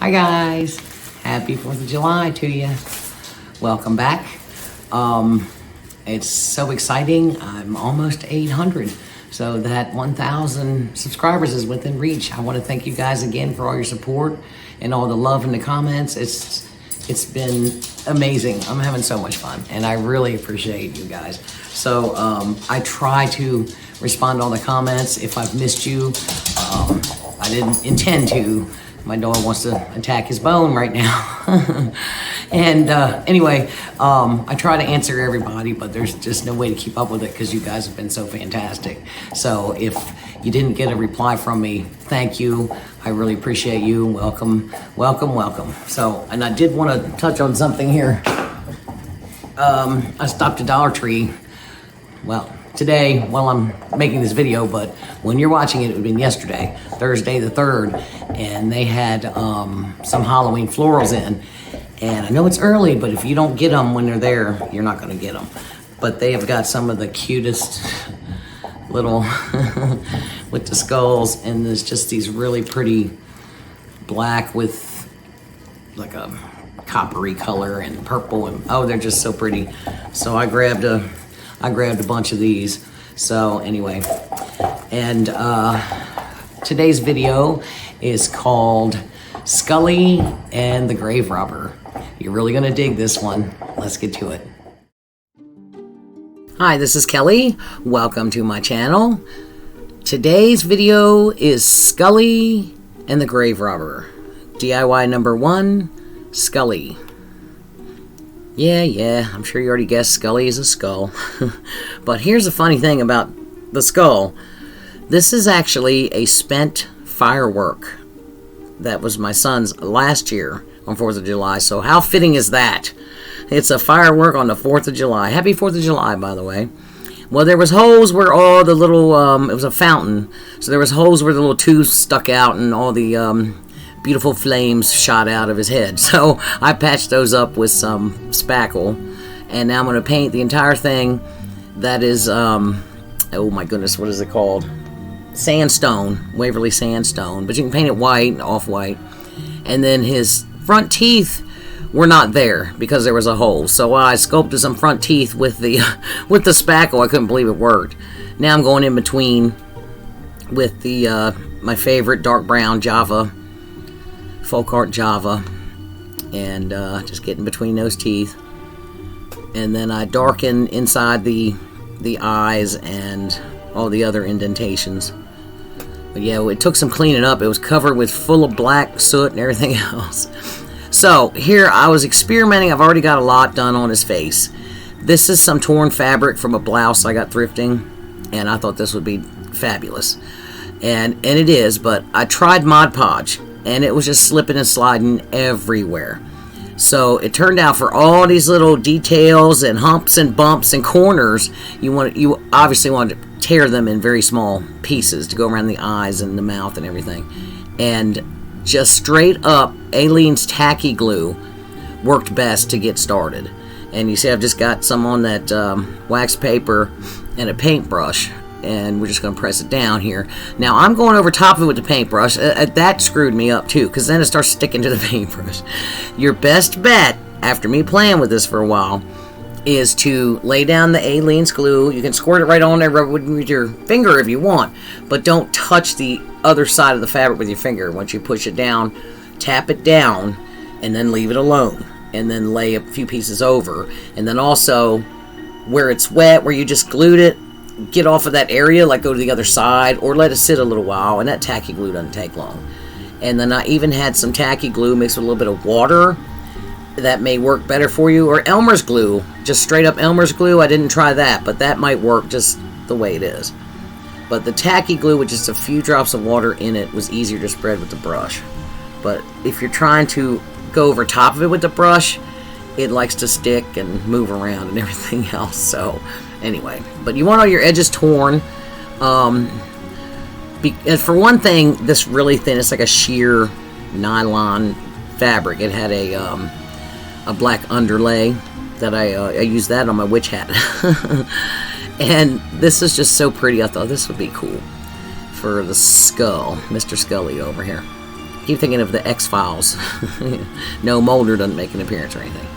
Hi guys, happy 4th of July to you. Welcome back. It's so exciting. I'm almost 800, so that 1,000 subscribers is within reach. I want to thank you guys again for all your support and all the love in the comments. It's been amazing. I'm having so much fun, and I really appreciate you guys. So I try to respond to all the comments. If I've missed you, I didn't intend to. My dog wants to attack his bone right now. And anyway, I try to answer everybody, but there's just no way to keep up with it because you guys have been so fantastic. So if you didn't get a reply from me, thank you. I really appreciate you. Welcome, welcome, welcome. So, and I did want to touch on something here. I stopped at Dollar Tree. Well, today while I'm making this video, but when you're watching it, it would have been yesterday, Thursday the 3rd, and they had some Halloween florals in. And I know it's early, but if you don't get them when they're there, you're not going to get them. But they have got some of the cutest little with the skulls, and there's just these really pretty black with like a coppery color and purple, and oh, they're just so pretty. So I grabbed a bunch of these. So anyway, and today's video is called Skully and the Grave Robber. You're really gonna dig this one. Let's get to it. Hi, this is Kelly. Welcome to my channel. Today's video is Skully and the Grave Robber. DIY number 1, Skully. Yeah, I'm sure you already guessed Skully is a skull. But here's the funny thing about the skull. This is actually a spent firework. That was my son's last year on 4th of July. So how fitting is that? It's a firework on the 4th of July. Happy 4th of July, by the way. Well, there was holes where all the little, it was a fountain. So there was holes where the little tubes stuck out and all the beautiful flames shot out of his head. So I patched those up with some spackle. And now I'm going to paint the entire thing. That is, oh my goodness, what is it called? Sandstone, Waverly Sandstone, but you can paint it white, off-white. And then his front teeth were not there because there was a hole. So I sculpted some front teeth with the with the spackle. I couldn't believe it worked. Now I'm going in between with the my favorite dark brown Java, folk art Java, and just getting between those teeth. And then I darken inside the eyes and all the other indentations. But yeah, it took some cleaning up. It was covered with full of black soot and everything else. So here I was experimenting. I've already got a lot done on his face. This is some torn fabric from a blouse I got thrifting, and I thought this would be fabulous. And it is, but I tried Mod Podge, and it was just slipping and sliding everywhere. So it turned out for all these little details and humps and bumps and corners, you obviously want to tear them in very small pieces to go around the eyes and the mouth and everything. And just straight up Aleene's tacky glue worked best to get started. And you see I've just got some on that wax paper and a paintbrush, and we're just going to press it down here. Now I'm going over top of it with the paintbrush. That screwed me up too, because then it starts sticking to the paintbrush. Your best bet, after me playing with this for a while, is to lay down the Aleene's glue. You can squirt it right on there, rub it with your finger if you want, but don't touch the other side of the fabric with your finger. Once you push it down, tap it down, and then leave it alone, and then lay a few pieces over. And then also, where it's wet, where you just glued it, get off of that area, like go to the other side, or let it sit a little while, and that tacky glue doesn't take long. And then I even had some tacky glue mixed with a little bit of water. That may work better for you, or Elmer's glue, just straight up Elmer's glue. I didn't try that, but that might work just the way it is. But the tacky glue with just a few drops of water in it was easier to spread with the brush. But if you're trying to go over top of it with the brush, it likes to stick and move around and everything else. So anyway, but you want all your edges torn. And for one thing, this really thin, it's like a sheer nylon fabric. It had a black underlay that I used that on my witch hat. And this is just so pretty. I thought this would be cool for the skull, Mr. Skully over here. keep thinking of the X-Files. No, Mulder doesn't make an appearance or anything.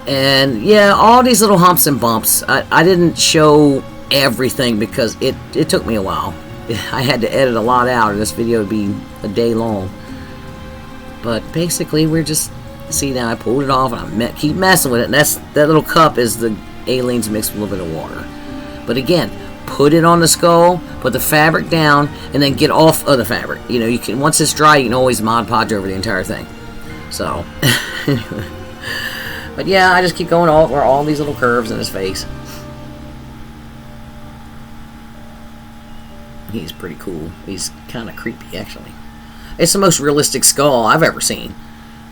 And yeah, all these little humps and bumps. I didn't show everything because it took me a while. I had to edit a lot out, or this video would be a day long. But basically, we're just, see now I pulled it off, and I keep messing with it. And that little cup is the aliens mixed with a little bit of water. But again, put it on the skull, put the fabric down, and then get off of the fabric. You know, you can, once it's dry, you can always Mod Podge over the entire thing. So, but yeah, I just keep going over all these little curves in his face. He's pretty cool. He's kind of creepy, actually. It's the most realistic skull I've ever seen.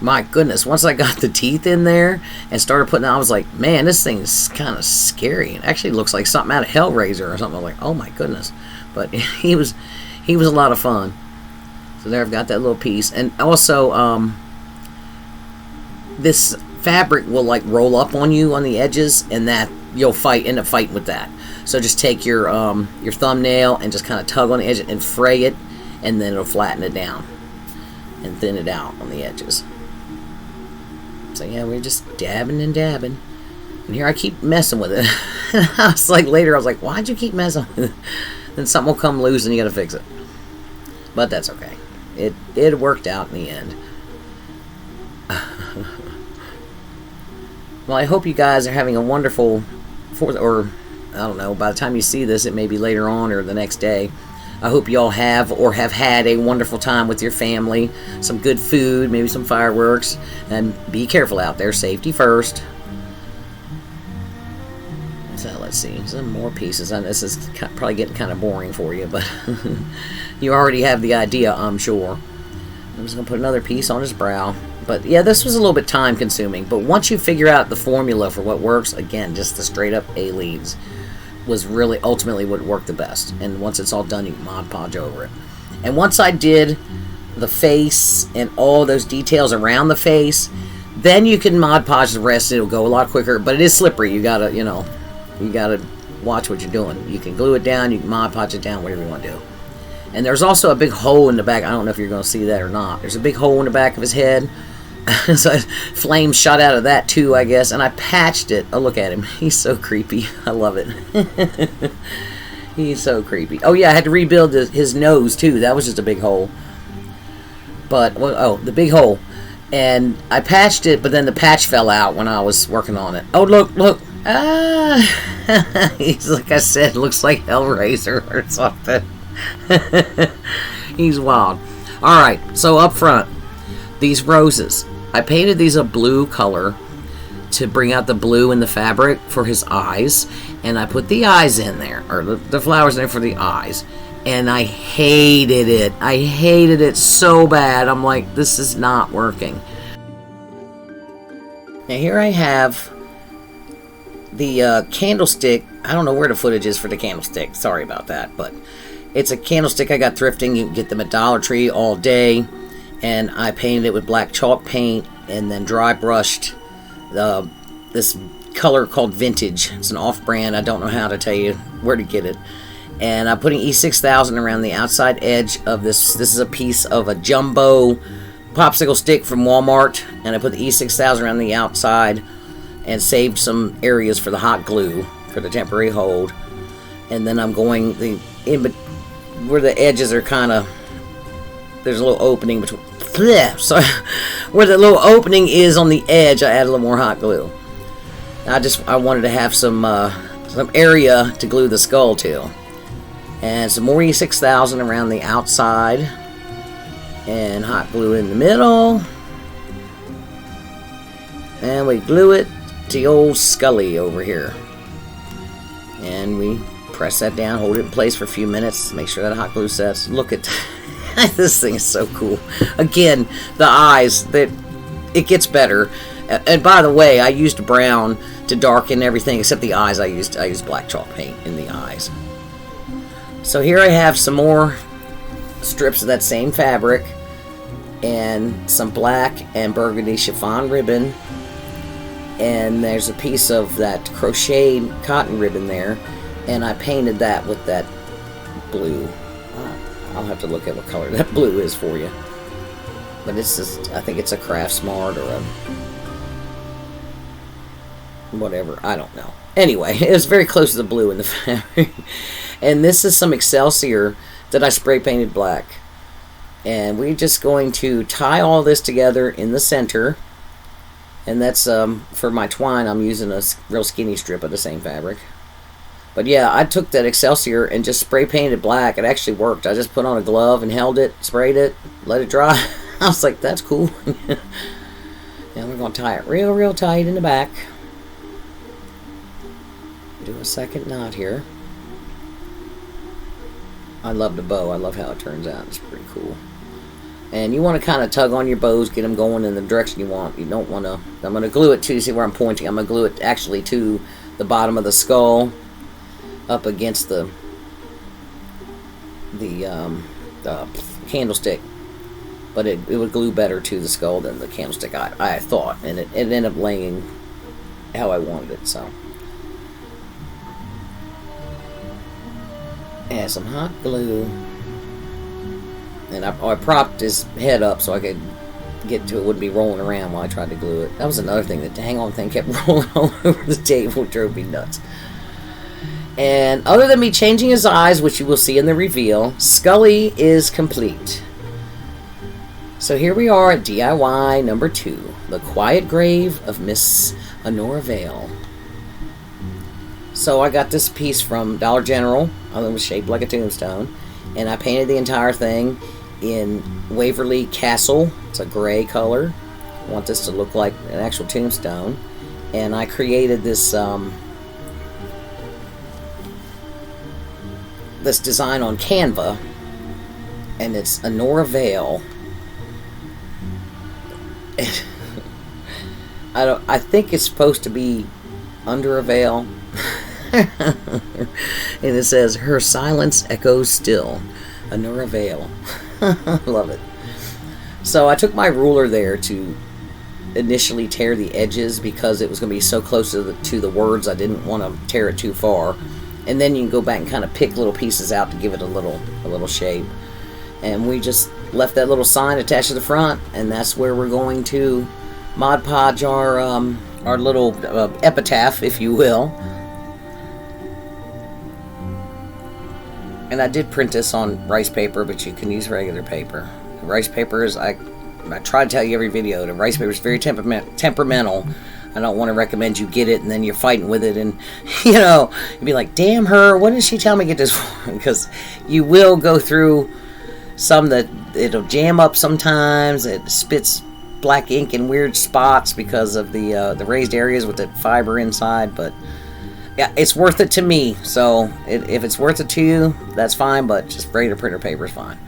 My goodness, once I got the teeth in there and started putting it, I was like, man, this thing's kind of scary. It actually looks like something out of Hellraiser or something. I'm like, oh my goodness. But he was a lot of fun. So there I've got that little piece. And also, this fabric will like roll up on you on the edges, and that you'll end up fighting with that. So just take your thumbnail and just kind of tug on the edge and fray it, and then it'll flatten it down and thin it out on the edges. So yeah, we're just dabbing and dabbing. And here I keep messing with it. I was like, later, I was like, why'd you keep messing with it? Then something will come loose and you gotta fix it. But that's okay. It worked out in the end. Well, I hope you guys are having a wonderful 4th, or I don't know, by the time you see this, it may be later on or the next day. I hope you all have or have had a wonderful time with your family. Some good food, maybe some fireworks. And be careful out there. Safety first. So let's see. Some more pieces. And this is probably getting kind of boring for you, but you already have the idea, I'm sure. I'm just going to put another piece on his brow. But yeah, this was a little bit time consuming. But once you figure out the formula for what works, again, just the straight up A-leads was really ultimately what worked the best. And once it's all done, you can Mod Podge over it. And once I did the face and all those details around the face, then you can Mod Podge the rest. It'll go a lot quicker, but it is slippery. You gotta, you gotta watch what you're doing. You can glue it down, you can Mod Podge it down, whatever you want to do. And there's also a big hole in the back. I don't know if you're going to see that or not. There's a big hole in the back of his head. So flames shot out of that too, I guess. And I patched it. Oh, look at him. He's so creepy. I love it. He's so creepy. Oh, yeah, I had to rebuild his nose too. That was just a big hole. But, well, oh, the big hole. And I patched it, but then the patch fell out when I was working on it. Oh, look. Ah! He's, like I said, looks like Hellraiser or something. He's wild. Alright, so up front, these roses. I painted these a blue color to bring out the blue in the fabric for his eyes. And I put the eyes in there, or the flowers in there for the eyes. And I hated it. I hated it so bad. I'm like, this is not working. Now here I have the candlestick. I don't know where the footage is for the candlestick. Sorry about that, but it's a candlestick I got thrifting. You can get them at Dollar Tree all day. And I painted it with black chalk paint and then dry brushed this color called Vintage. It's an off-brand. I don't know how to tell you where to get it. And I'm putting E6000 around the outside edge of this. This is a piece of a jumbo popsicle stick from Walmart. And I put the E6000 around the outside and saved some areas for the hot glue for the temporary hold. And then I'm going where the edges are kind of, there's a little opening between, so where the little opening is on the edge, I add a little more hot glue. I wanted to have some area to glue the skull to. And some more E6000 around the outside. And hot glue in the middle. And we glue it to old Skully over here. And we press that down, hold it in place for a few minutes, make sure that hot glue sets. Look at this thing is so cool. Again, the eyes, it gets better. And by the way, I used brown to darken everything except the eyes. I used black chalk paint in the eyes. So here I have some more strips of that same fabric and some black and burgundy chiffon ribbon. And there's a piece of that crocheted cotton ribbon there. And I painted that with that blue. I'll have to look at what color that blue is for you. But it's just, I think it's a Craft Smart or a whatever, I don't know. Anyway, it was very close to the blue in the fabric. And this is some Excelsior that I spray painted black. And we're just going to tie all this together in the center. And that's, for my twine, I'm using a real skinny strip of the same fabric. But yeah, I took that Excelsior and just spray painted black. It actually worked. I just put on a glove and held it, sprayed it, let it dry. I was like, that's cool. Now we're going to tie it real tight in the back. Do a second knot here. I love the bow. I love how it turns out. It's pretty cool. And you want to kind of tug on your bows, get them going in the direction you want. You don't want to... I'm going to glue it to... See where I'm pointing? I'm going to glue it actually to the bottom of the skull, up against the candlestick. But it would glue better to the skull than the candlestick, I thought. And it ended up laying how I wanted it, so... Add some hot glue. And I propped his head up so I could get to it. Wouldn't be rolling around while I tried to glue it. That was another thing. That dang on thing kept rolling all over the table. It drove me nuts. And other than me changing his eyes, which you will see in the reveal, Skully is complete. So here we are at DIY number 2. The Quiet Grave of Miss Annora Vale. So I got this piece from Dollar General. It was shaped like a tombstone. And I painted the entire thing in Waverly Castle. It's a gray color. I want this to look like an actual tombstone. And I created this this design on Canva. And it's Annora Vale. I think it's supposed to be under a veil. And it says, her silence echoes still. Annora Vale. Love it. So I took my ruler there to initially tear the edges because it was going to be so close to the words. I didn't want to tear it too far. And then you can go back and kind of pick little pieces out to give it a little shape. And we just left that little sign attached to the front, and that's where we're going to Mod Podge our little epitaph, if you will. And I did print this on rice paper, but you can use regular paper. Rice paper is, I try to tell you every video, the rice paper is very temperamental. I don't want to recommend you get it and then you're fighting with it and, you know, you'd be like, damn her, what did she tell me to get this for? Because you will go through some that it'll jam up sometimes. It spits black ink in weird spots because of the raised areas with the fiber inside, but yeah, it's worth it to me. So if it's worth it to you, that's fine, but just regular printer paper is fine.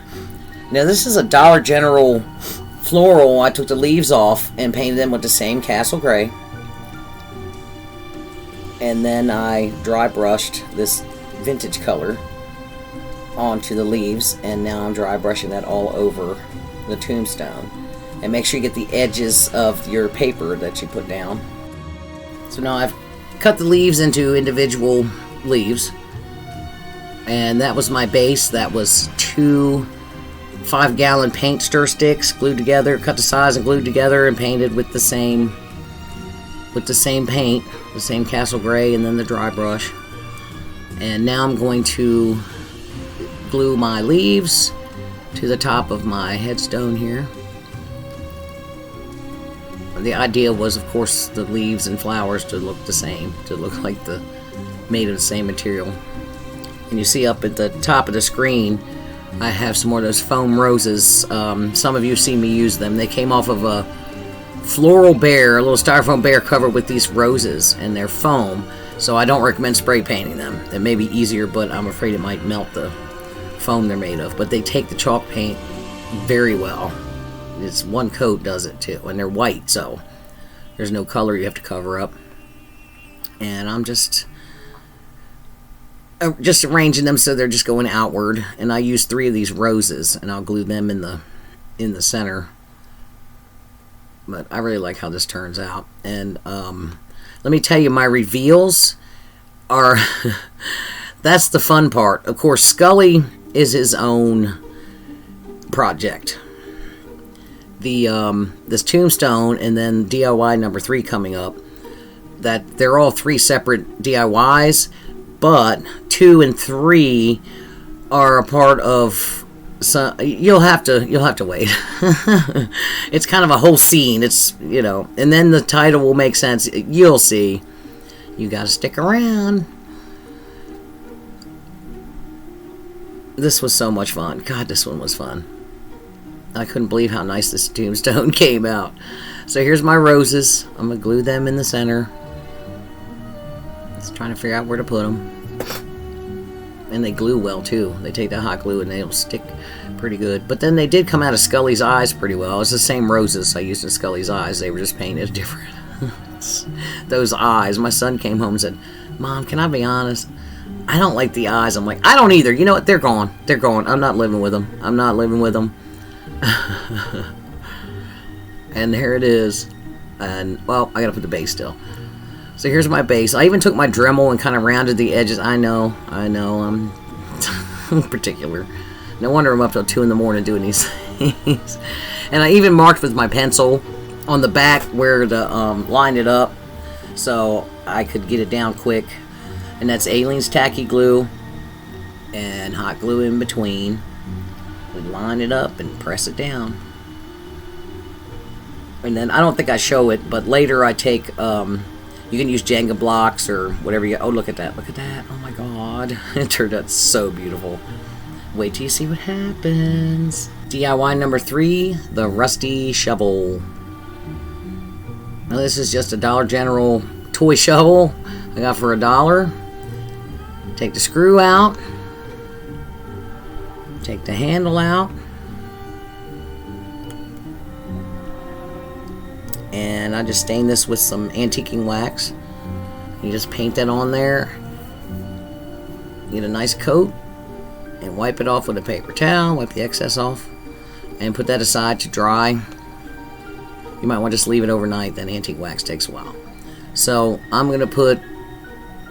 Now this is a Dollar General floral. I took the leaves off and painted them with the same Castle Gray. And then I dry brushed this vintage color onto the leaves, and now I'm dry brushing that all over the tombstone. And make sure you get the edges of your paper that you put down. So now I've cut the leaves into individual leaves, and that was my base. That was 2 5-gallon paint stir sticks glued together, cut to size and glued together, and painted with the same paint, the same Castle Gray, and then the dry brush. And now I'm going to glue my leaves to the top of my headstone here. The idea was, of course, the leaves and flowers to look the same, to look like made of the same material. And you see up at the top of the screen, I have some more of those foam roses. Some of you have seen me use them. They came off of a floral bear, a little styrofoam bear covered with these roses, and they're foam. So I don't recommend spray painting them. It may be easier, but I'm afraid it might melt the foam they're made of. But they take the chalk paint very well. It's one coat does it too, and they're white, so there's no color you have to cover up. And I'm just arranging them so they're just going outward. And I use 3 of these roses, and I'll glue them in the center. But I really like how this turns out. And let me tell you, my reveals are that's the fun part. Of course, Skully is his own project. this tombstone and then DIY number 3 coming up, that they're all 3 separate DIYs, but 2 and 3 are a part of. So you'll have to wait. It's kind of a whole scene. It's, you know, and then the title will make sense. You'll see. You gotta stick around. This was so much fun. God, this one was fun. I couldn't believe how nice this tombstone came out. So here's my roses. I'm gonna glue them in the center. Just trying to figure out where to put them. And they glue well too. They take that hot glue and they'll stick pretty good. But then they did come out of Skully's eyes pretty well. It's the same roses I used in Skully's eyes. They were just painted different. Those eyes. My son came home and said, "Mom, can I be honest? I don't like the eyes." I'm like, "I don't either. You know what? They're gone. They're gone. I'm not living with them. I'm not living with them." And there it is. And, well, I gotta put the base still. So here's my base. I even took my Dremel and kind of rounded the edges. I know, I'm particular. No wonder I'm up till 2 in the morning doing these things. And I even marked with my pencil on the back where to line it up so I could get it down quick. And that's Aleen's tacky glue and hot glue in between. We line it up and press it down. And then I don't think I show it, but later I take you can use Jenga blocks or whatever you... Oh, look at that. Look at that. Oh, my God. It turned out so beautiful. Wait till you see what happens. DIY number 3, the rusty shovel. Now, this is just a Dollar General toy shovel I got for $1. Take the screw out. Take the handle out. And I just stain this with some antiquing wax. You just paint that on there. Get a nice coat. And wipe it off with a paper towel. Wipe the excess off. And put that aside to dry. You might want to just leave it overnight. That antique wax takes a while. So I'm going to put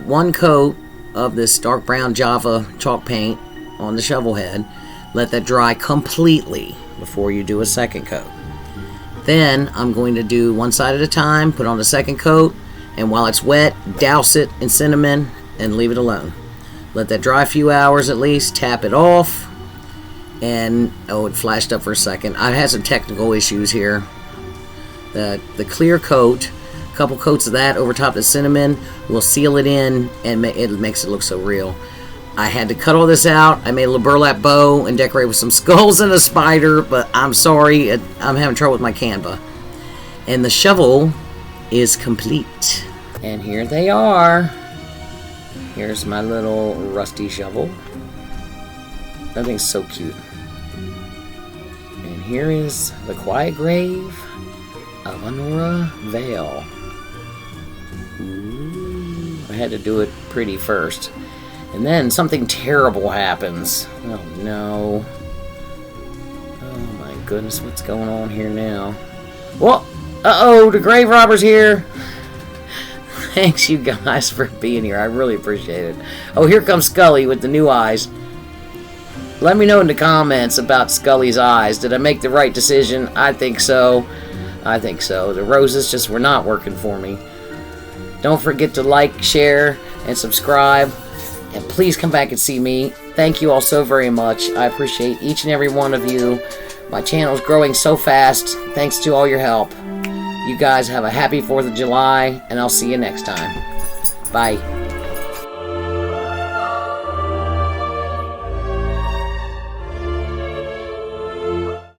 1 coat of this dark brown Java chalk paint on the shovel head. Let that dry completely before you do a second coat. Then I'm going to do 1 side at a time, put on the second coat, and while it's wet, douse it in cinnamon and leave it alone. Let that dry a few hours at least, tap it off, and oh, it flashed up for a second. I had some technical issues here. The clear coat, a couple coats of that over top of the cinnamon will seal it in and it makes it look so real. I had to cut all this out. I made a little burlap bow and decorate with some skulls and a spider, but I'm sorry, I'm having trouble with my Canva. And the shovel is complete. And here they are. Here's my little rusty shovel. That thing's so cute. And here is the quiet grave of Annora Vale. Ooh, I had to do it pretty first. And then something terrible happens. Oh no. Oh my goodness, what's going on here now? Whoa! Uh-oh, the grave robber's here! Thanks you guys for being here. I really appreciate it. Oh, here comes Skully with the new eyes. Let me know in the comments about Skully's eyes. Did I make the right decision? I think so. I think so. The roses just were not working for me. Don't forget to like, share, and subscribe. And please come back and see me. Thank you all so very much. I appreciate each and every one of you. My channel is growing so fast. Thanks to all your help. You guys have a happy 4th of July, and I'll see you next time. Bye.